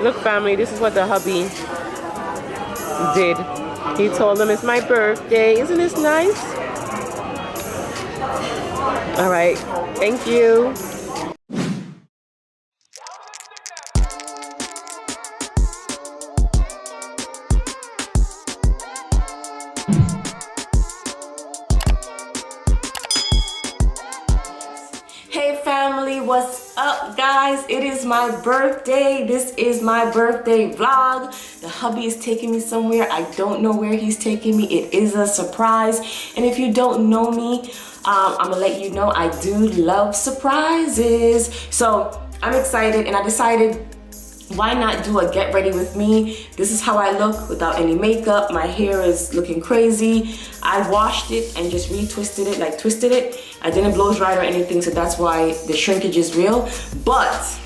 Look, family, this is what the hubby did. He told them it's my birthday. Isn't this nice? All right. Thank you. Hey family, what's up guys? It is my birthday. This is my birthday vlog. The hubby is taking me somewhere. I don't know where he's taking me. It is a surprise. And if you don't know me, I'm gonna let you know I do love surprises. So I'm excited and I decided, why not do a get ready with me? This is how I look without any makeup. My hair is looking crazy. I washed it and just retwisted it, like twisted it. I didn't blow dry or anything, so that's why the shrinkage is real. But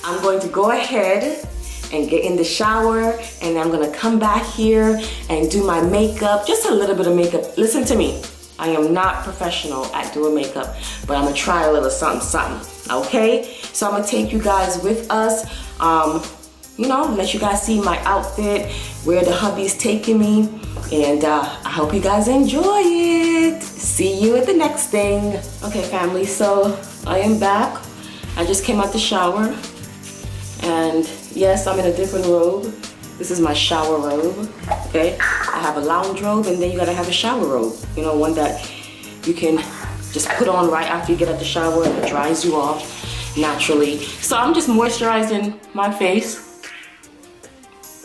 I'm going to go ahead and get in the shower, and I'm gonna come back here and do my makeup, just a little bit of makeup. Listen to me, I am not professional at doing makeup, but I'm gonna try a little something, okay? So I'm gonna take you guys with us, you know, let you guys see my outfit, where the hubby's taking me, and I hope you guys enjoy it. See you at the next thing. Okay, family, so I am back. I just came out the shower, and yes, I'm in a different robe. This is my shower robe, okay? I have a lounge robe, and then you gotta have a shower robe. You know, one that you can just put on right after you get out the shower and it dries you off naturally. So I'm just moisturizing my face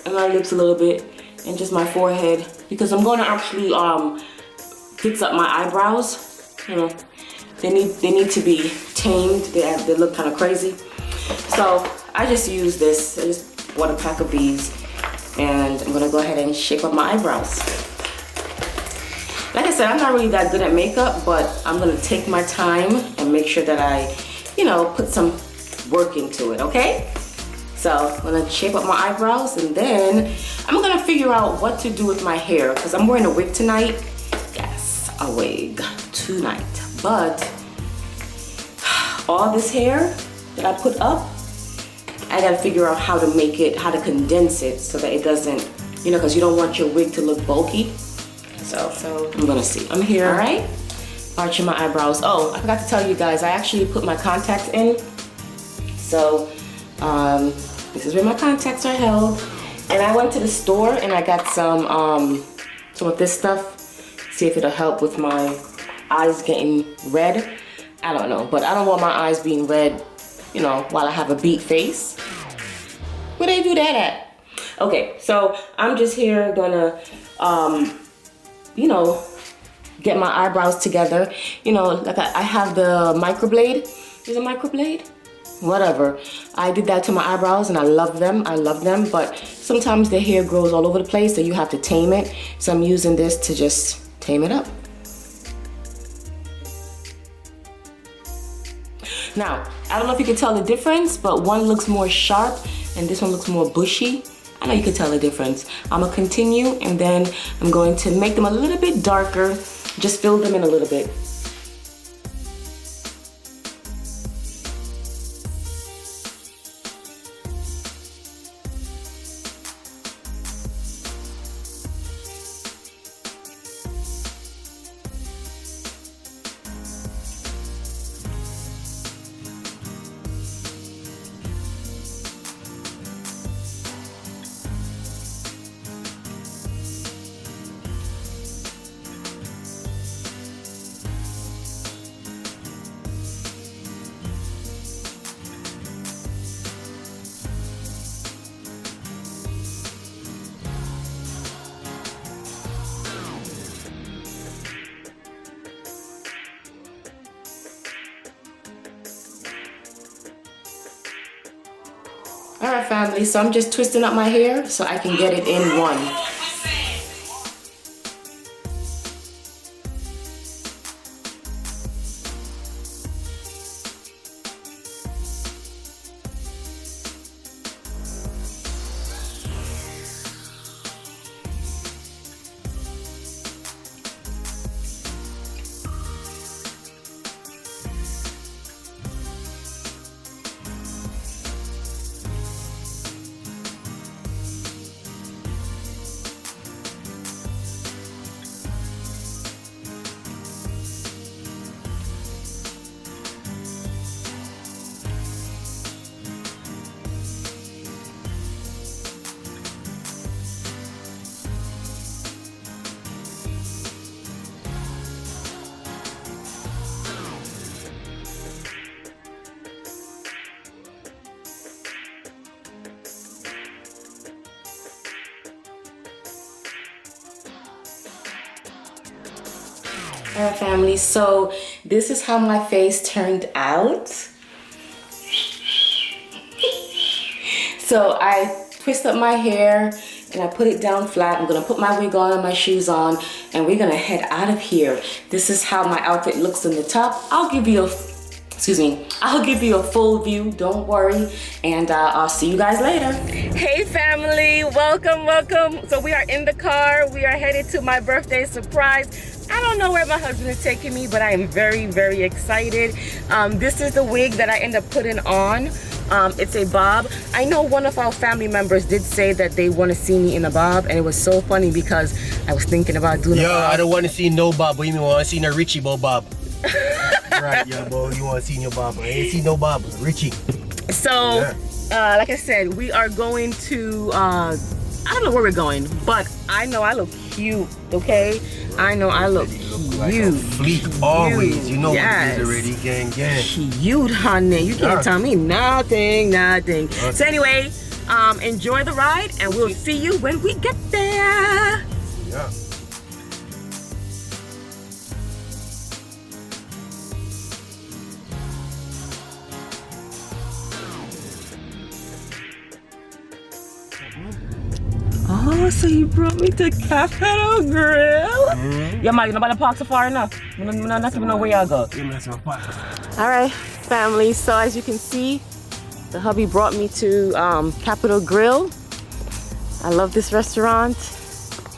and my lips a little bit and just my forehead because I'm gonna actually fix up my eyebrows. You know, they need to be tamed. They look kind of crazy. So I just use this. I just bought a pack of these, and I'm gonna go ahead and shape up my eyebrows. Like I said, I'm not really that good at makeup, but I'm gonna take my time and make sure that I, you know, put some work into it, okay? So I'm gonna shape up my eyebrows, and then I'm gonna figure out what to do with my hair, because I'm wearing a wig tonight. Yes, a wig tonight. But all this hair that I put up, I gotta figure out how to make it, how to condense it so that it doesn't, you know, because you don't want your wig to look bulky. So I'm gonna see. I'm here, all right? Arching my eyebrows. Oh, I forgot to tell you guys, I actually put my contacts in. So this is where my contacts are held. And I went to the store and I got some of this stuff. See if it'll help with my eyes getting red. I don't know, but I don't want my eyes being red, you know, while I have a beat face. Where they do that at? Okay, so I'm just here gonna, you know, get my eyebrows together. You know, like I have the microblade. Is it microblade? Whatever. I did that to my eyebrows and I love them. I love them, but sometimes the hair grows all over the place, so you have to tame it. So I'm using this to just tame it up. Now, I don't know if you can tell the difference, but one looks more sharp and this one looks more bushy. I know you can tell the difference. I'm gonna continue, and then I'm going to make them a little bit darker, just fill them in a little bit. All right, family, so I'm just twisting up my hair so I can get it in one. Alright family, so this is how my face turned out. So I twist up my hair and I put it down flat. I'm gonna put my wig on and my shoes on and we're gonna head out of here. This is how my outfit looks on the top. I'll give you a full view, don't worry, and I'll see you guys later. Hey family, welcome. So we are in the car. We are headed to my birthday surprise. I don't know where my husband is taking me, but I am very, very excited. This is the wig that I end up putting on. It's a bob. I know one of our family members did say that they want to see me in a bob, and it was so funny because I was thinking about doing a bob. I don't want to see no bob, but you mean want to see no Richie bob. Right, yeah, boy, you want to see no bob. I ain't see no bob, Richie. So, like I said, we are going to, I don't know where we're going, but I know I look cute, okay? I know I look cute. Like a fleek always, you know what it is already, gang. Cute, honey. You can't tell me nothing. Okay. So anyway, enjoy the ride, and we'll see you when we get there. Yeah. Oh, so you brought me to Capital Grill? Yeah, man, nobody park so far enough. I don't even know where y'all go. Alright, family, so as you can see, the hubby brought me to Capital Grill. I love this restaurant.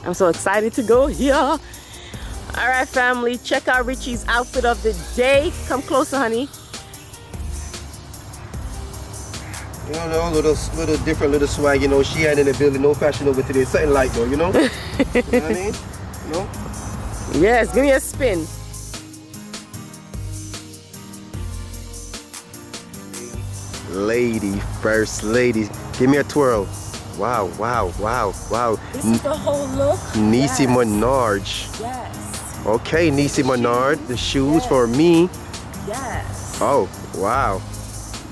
I'm so excited to go here. Alright, family, check out Richie's outfit of the day. Come closer, honey. You know, little different little swag, you know, she had in the building, no fashion over today, something light though, you know? You know what I mean? You know? Yes, give me a spin. Lady, first lady, give me a twirl. Wow. This is the whole look? Niecy Menard. Yes. Okay, Niecy Menard, the shoes for me. Yes. Oh, wow.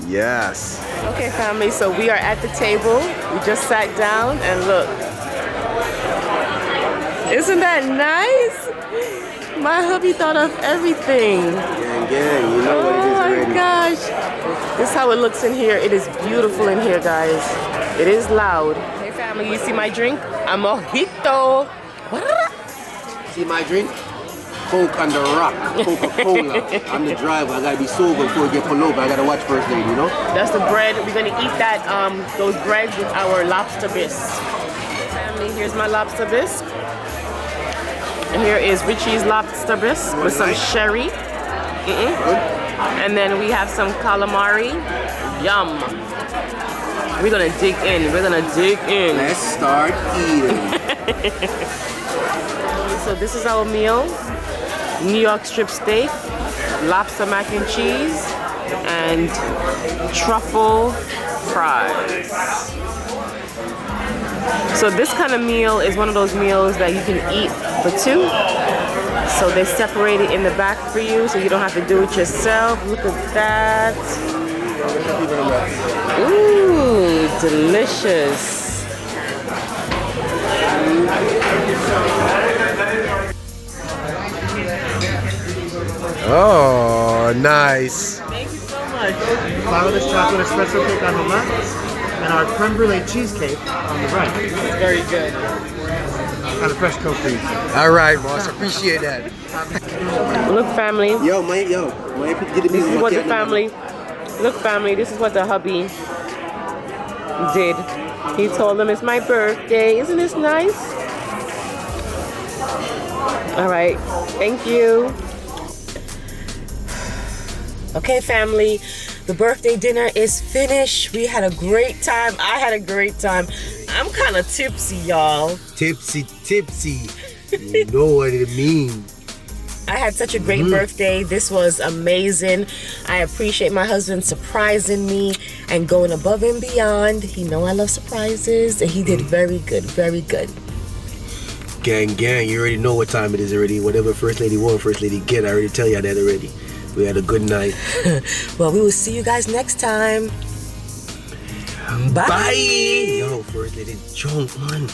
Yes. Okay, family, so we are at the table. We just sat down and look. Isn't that nice? My hubby thought of everything. Gang, you know what it is already. Oh my gosh. This is how it looks in here. It is beautiful in here, guys. It is loud. Hey, family, you see my drink? A mojito. See my drink? Coke on the rock, Coca-Cola. I'm the driver. I gotta be sober before I get pulled over. I gotta watch first lady, you know? That's the bread. We're gonna eat that, those breads with our lobster bisque. Family, here's my lobster bisque. And here is Richie's lobster bisque with some sherry. And then we have some calamari. Yum. We're gonna dig in. Let's start eating. So this is our meal. New York strip steak, lobster mac and cheese, and truffle fries. So this kind of meal is one of those meals that you can eat for two. So they separate it in the back for you so you don't have to do it yourself. Look at that. Ooh, delicious. Oh, nice. Thank you so much. Cloudless chocolate espresso cake on the left, and our creme brulee cheesecake on the right. It's very good. And a fresh Coke for you. All right, boss. Appreciate that. Look, family. This This is what the family. Look, family. This is what the hubby did. He told them it's my birthday. Isn't this nice? All right. Thank you. Okay, family, the birthday dinner is finished. We had a great time. I had a great time. I'm kind of tipsy, y'all. Tipsy. You know what it means. I had such a great birthday. This was amazing. I appreciate my husband surprising me and going above and beyond. He know I love surprises, and he did very good, very good. Gang, you already know what time it is already. Whatever first lady want, first lady get. I already tell you that already. We had a good night. Well, we will see you guys next time. Bye. Yo, first lady drunk, man.